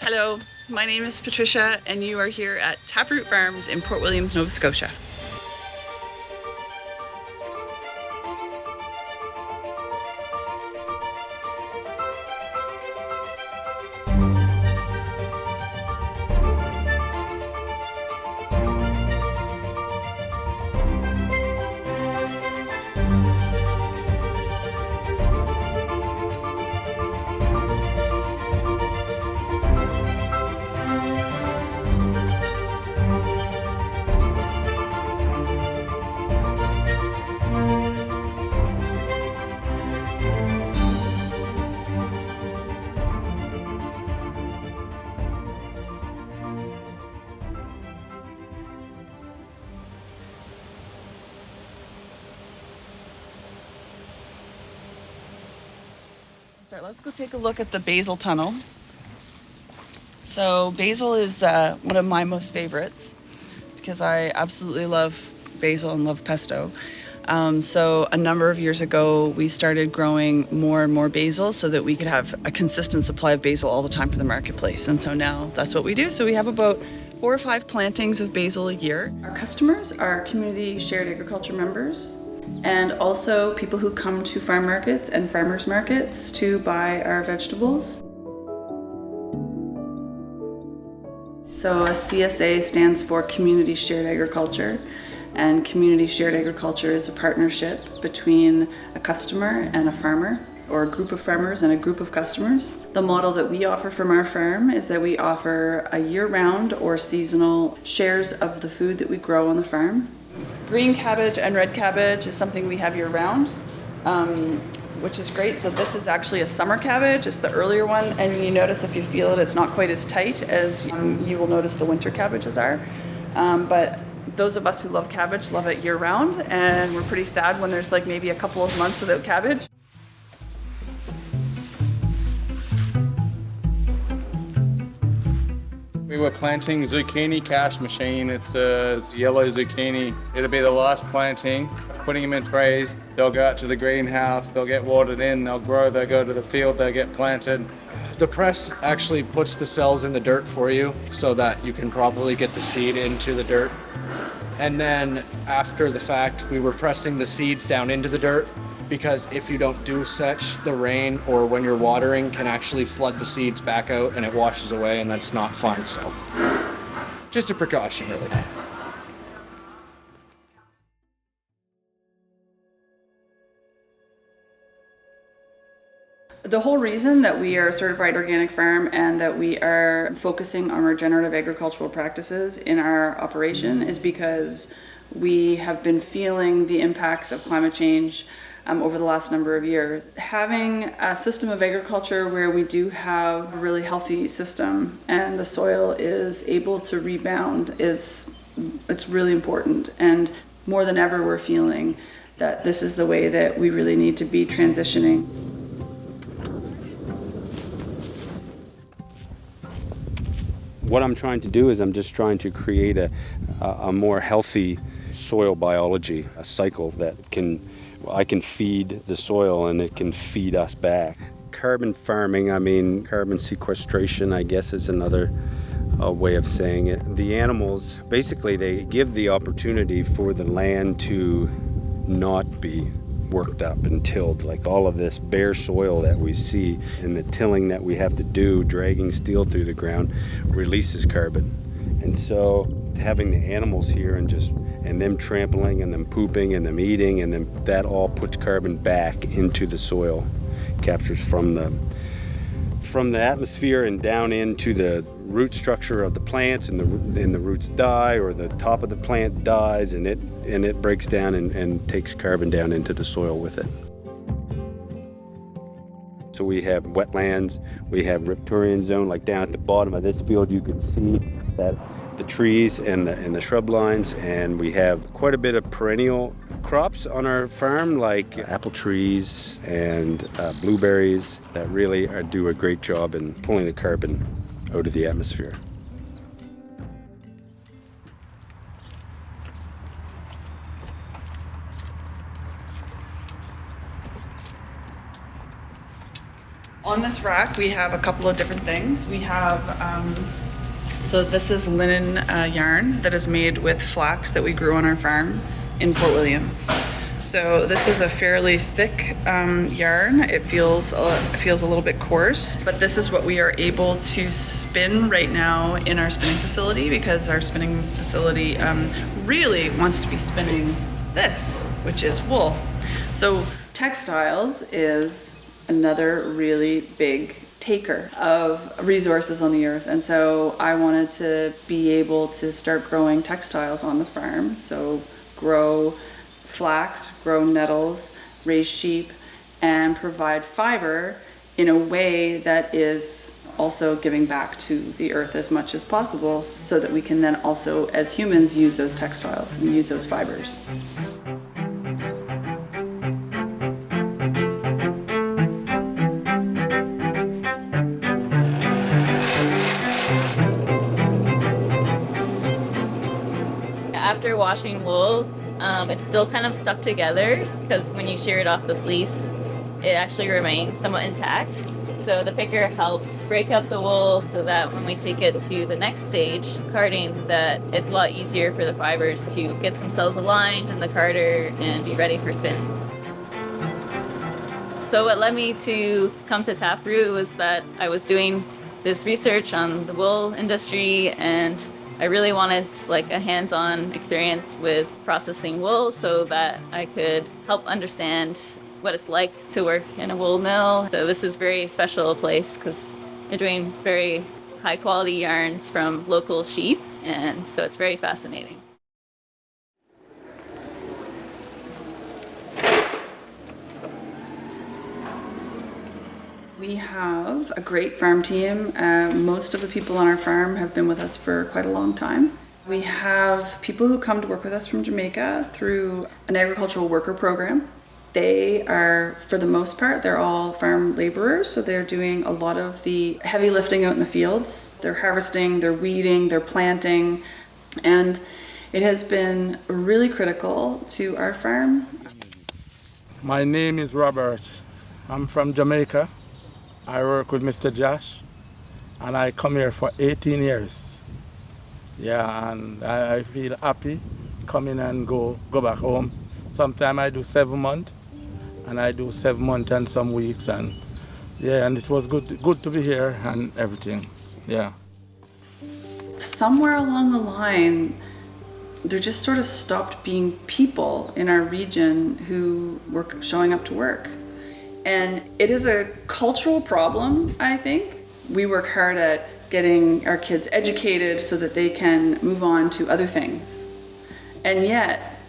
Hello, my name is Patricia and you are here at TapRoot Farms in Port Williams, Nova Scotia. Let's go take a look at the basil tunnel. So basil is one of my most favorites because I absolutely love basil and love pesto. So a number of years ago, we started growing more and more basil so that we could have a consistent supply of basil all the time for the marketplace. And so now that's what we do. So we have about 4 or 5 plantings of basil a year. Our customers are community shared agriculture members, and also people who come to farm markets and farmers markets to buy our vegetables. So a CSA stands for Community Shared Agriculture, and Community Shared Agriculture is a partnership between a customer and a farmer, or a group of farmers and a group of customers. The model that we offer from our farm is that we offer a year-round or seasonal shares of the food that we grow on the farm. Green cabbage and red cabbage is something we have year-round, which is great. So this is actually a summer cabbage. It's the earlier one, and you notice if you feel it, it's not quite as tight as you will notice the winter cabbages are. But those of us who love cabbage love it year-round, and we're pretty sad when there's like maybe a couple of months without cabbage. We were planting zucchini cash machine. It's a yellow zucchini. It'll be the last planting. Putting them in trays. They'll go out to the greenhouse. They'll get watered in. They'll grow. They'll go to the field. They'll get planted. The press actually puts the cells in the dirt for you so that you can properly get the seed into the dirt. And then after the fact, we were pressing the seeds down into the dirt because if you don't do such, the rain or when you're watering can actually flood the seeds back out and it washes away, and that's not fun. So just a precaution, really. The whole reason that we are a certified organic farm and that we are focusing on regenerative agricultural practices in our operation is because we have been feeling the impacts of climate change over the last number of years. Having a system of agriculture where we do have a really healthy system and the soil is able to rebound it's really important. And more than ever, we're feeling that this is the way that we really need to be transitioning. What I'm trying to do is I'm just trying to create a more healthy soil biology, a cycle that I can feed the soil and it can feed us back. Carbon farming, carbon sequestration, I guess is another way of saying it. The animals, basically they give the opportunity for the land to not be worked up and tilled, like all of this bare soil that we see and the tilling that we have to do, dragging steel through the ground, releases carbon. And so having the animals here and them trampling and them pooping and them eating and then that all puts carbon back into the soil, captures from the atmosphere and down into the root structure of the plants, and the roots die, or the top of the plant dies, and it breaks down and takes carbon down into the soil with it. So we have wetlands, we have riparian zone, like down at the bottom of this field you can see that the trees and the shrub lines, and we have quite a bit of perennial crops on our farm, like apple trees and blueberries that really do a great job in pulling the carbon out of the atmosphere. On this rack, we have a couple of different things. We have, so this is linen yarn that is made with flax that we grew on our farm in Port Williams. So this is a fairly thick yarn. It feels a little bit coarse, but this is what we are able to spin right now in our spinning facility, because our spinning facility really wants to be spinning this, which is wool. So textiles is another really big taker of resources on the earth. And so I wanted to be able to start growing textiles on the farm. So grow flax, grow nettles, raise sheep, and provide fiber in a way that is also giving back to the earth as much as possible, so that we can then also, as humans, use those textiles and use those fibers. After washing wool, it's still kind of stuck together, because when you shear it off the fleece, it actually remains somewhat intact. So the picker helps break up the wool so that when we take it to the next stage, carding, that it's a lot easier for the fibers to get themselves aligned in the carder and be ready for spin. So what led me to come to TapRoot was that I was doing this research on the wool industry, and I really wanted like a hands-on experience with processing wool so that I could help understand what it's like to work in a wool mill. So this is a very special place because you're doing very high quality yarns from local sheep, and so it's very fascinating. We have a great farm team. Most of the people on our farm have been with us for quite a long time. We have people who come to work with us from Jamaica through an agricultural worker program. They are, for the most part, they're all farm laborers, so they're doing a lot of the heavy lifting out in the fields. They're harvesting, they're weeding, they're planting, and it has been really critical to our farm. My name is Robert. I'm from Jamaica. I work with Mr. Josh, and I come here for 18 years. Yeah, and I feel happy coming and go back home. Sometimes I do 7 months, and I do 7 months and some weeks, and yeah, and it was good to be here and everything. Yeah. Somewhere along the line, there just sort of stopped being people in our region who were showing up to work. And it is a cultural problem, I think. We work hard at getting our kids educated so that they can move on to other things. And yet,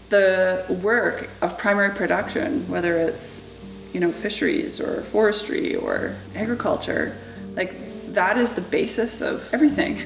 the work of primary production, whether it's, fisheries or forestry or agriculture, like that is the basis of everything.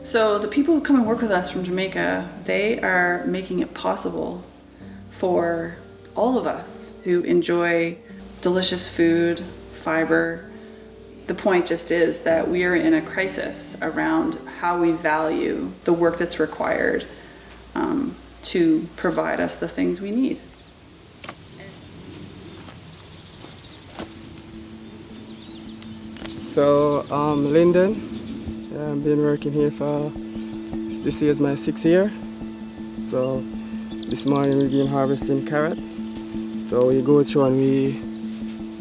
So the people who come and work with us from Jamaica, they are making it possible for all of us who enjoy delicious food, fiber. The point just is that we are in a crisis around how we value the work that's required to provide us the things we need. So, Lyndon, I've been working here for, this year is my 6th year. So, this morning we're going harvesting carrot. So we go through and we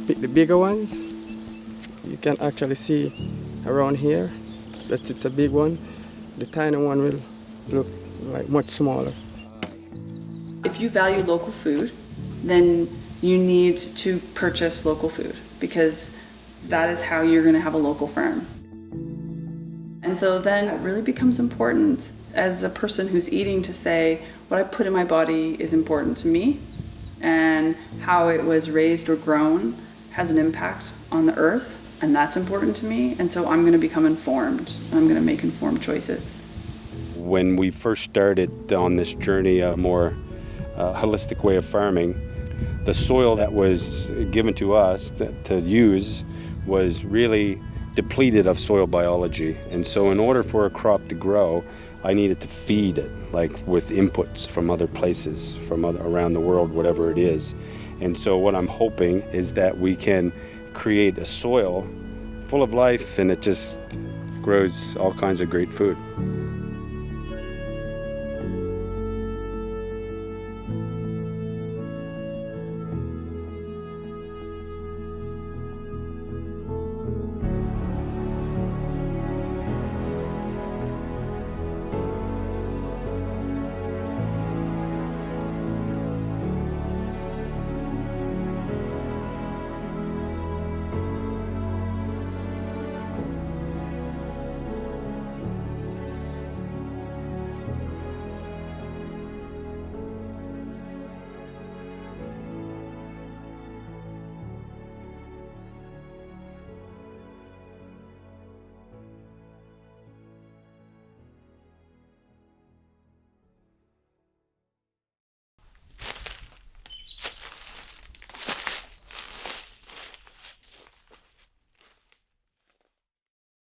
pick the bigger ones. You can actually see around here that it's a big one. The tiny one will look like much smaller. If you value local food, then you need to purchase local food, because that is how you're going to have a local farm. And so then it really becomes important as a person who's eating to say, what I put in my body is important to me, and how it was raised or grown has an impact on the earth, and that's important to me. And so I'm going to become informed, and I'm going to make informed choices. When we first started on this journey, a more holistic way of farming, the soil that was given to us to use was really depleted of soil biology. And so in order for a crop to grow, I needed to feed it, like with inputs from other places, from around the world, whatever it is. And so what I'm hoping is that we can create a soil full of life, and it just grows all kinds of great food.